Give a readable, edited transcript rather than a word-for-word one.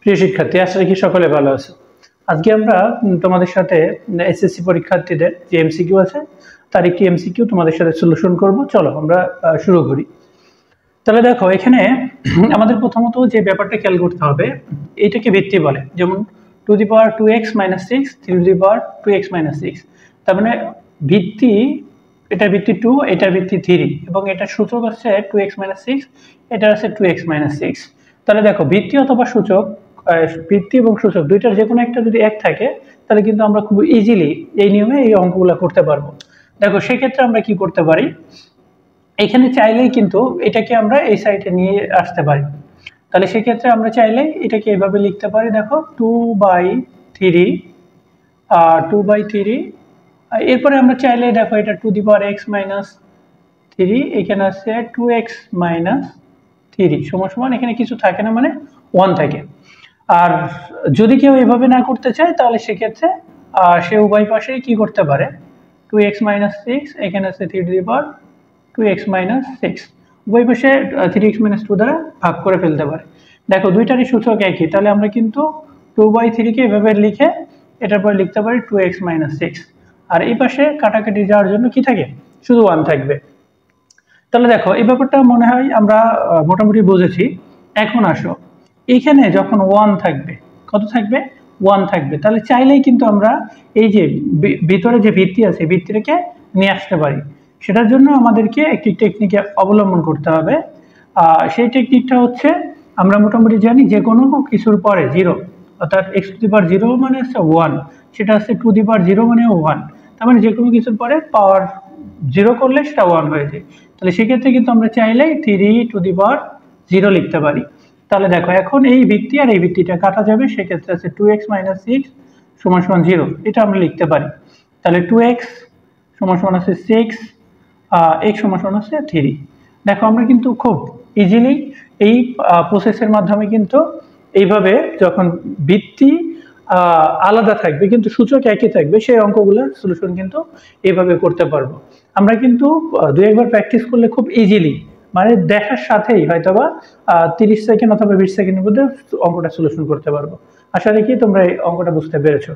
প্রিয় শিক্ষার্থী, আশা রাখি সকলে ভালো আছো। আজকে আমরা তোমাদের সাথে এসএসসি পরীক্ষার্থীদের যে এমসিকিউ আছে তার একটি এমসিকিউ তোমাদের সাথে সলিউশন করব। চলো আমরা শুরু করি। তাহলে দেখো, এখানে আমাদের প্রথমত যে ব্যাপারটা খেয়াল করতে হবে, এইটাকে ভিত্তি বলে, যেমন 2^2x - 6, 3^2x - 6। তার মানে ভিত্তি, এটা ভিত্তি 2, এটা ভিত্তি 3, এবং এটা সূচক আছে 2x - 6, এটা আছে 2x - 6। তাহলে দেখো, ভিত্তি অথবা সূচক, ভিত্তি এবং সূচক দুইটার যে কোনো একটা যদি এক থাকে, তাহলে কিন্তু আমরা খুব ইজিলি এই নিয়মে এই অঙ্কগুলো করতে পারবো। দেখো, সেক্ষেত্রে আমরা কি করতে পারি, এখানে চাইলেই কিন্তু এটাকে আমরা এই সাইডে নিয়ে আসতে পারি। তাহলে সেক্ষেত্রে আমরা চাইলে এটাকে এভাবে লিখতে পারি। দেখো, 2/3, 2/3। এরপরে আমরা চাইলে দেখো এটা x - 3, এখানে আছে 2x - 3 সমান এখানে কিছু থাকে না, মানে 1 থাকে। আর যদি কেউ এভাবে না করতে চায়, তাহলে সেক্ষেত্রে সে উভয় পাশে কি করতে পারে, 2x - 6, এখানে আছে 3^2x - 6, উভয় পাশে 3x - 2 দ্বারা ভাগ করে ফেলতে পারে। দেখো, দুইটারই সূচক একই, তাহলে আমরা কিন্তু 2/3 কে এভাবে লিখে এটার পর লিখতে পারি 2x - 6। আর এই পাশে কাটাকাটি যাওয়ার জন্য কি থাকে, শুধু 1 থাকবে। তাহলে দেখো, এই ব্যাপারটা মনে হয় আমরা মোটামুটি বুঝেছি। এখন আসো, এইখানে যখন 1 থাকবে, কত থাকবে, 1 থাকবে, তাহলে চাইলেই কিন্তু আমরা এই যে ভিতরে যে ভিত্তি আছে, ভিত্তিটাকে নিয়ে আসতে পারি। সেটার জন্য আমাদেরকে একটি টেকনিক অবলম্বন করতে হবে। সেই টেকনিকটা হচ্ছে, আমরা মোটামুটি জানি যে কোনো কিছুর পরে 0, অর্থাৎ x⁴ মানে হচ্ছে 1, সেটা হচ্ছে 2⁴ মানে 1। তার মানে যে কোনো কিছুর পরে পাওয়ার 0 করলে সেটা 1 হয়ে যায়। তাহলে সেক্ষেত্রে কিন্তু আমরা চাইলেই 3⁴ লিখতে পারি। তাহলে দেখো, এখন এই ভিত্তি আর এই ভিত্তিটা কাটা যাবে, সেক্ষেত্রে আছে 2x - 6 = 0, এটা আমরা লিখতে পারি। তাহলে 2x আছে 6, x আছে 3। দেখো, আমরা কিন্তু খুব ইজিলি এই প্রসেসের মাধ্যমে কিন্তু এইভাবে যখন ভিত্তি আলাদা থাকবে কিন্তু সূচক একই থাকবে, সেই অঙ্কগুলোর সলিউশন কিন্তু এইভাবে করতে পারবো। আমরা কিন্তু 2-1বার প্র্যাকটিস করলে খুব ইজিলি, মানে দেখার সাথেই হয়তোবা 30 সেকেন্ড অথবা 20 সেকেন্ডের মধ্যে অঙ্কটা সলিউশন করতে পারবো। আশা রাখি তোমরা এই অঙ্কটা বুঝতে পেরেছো।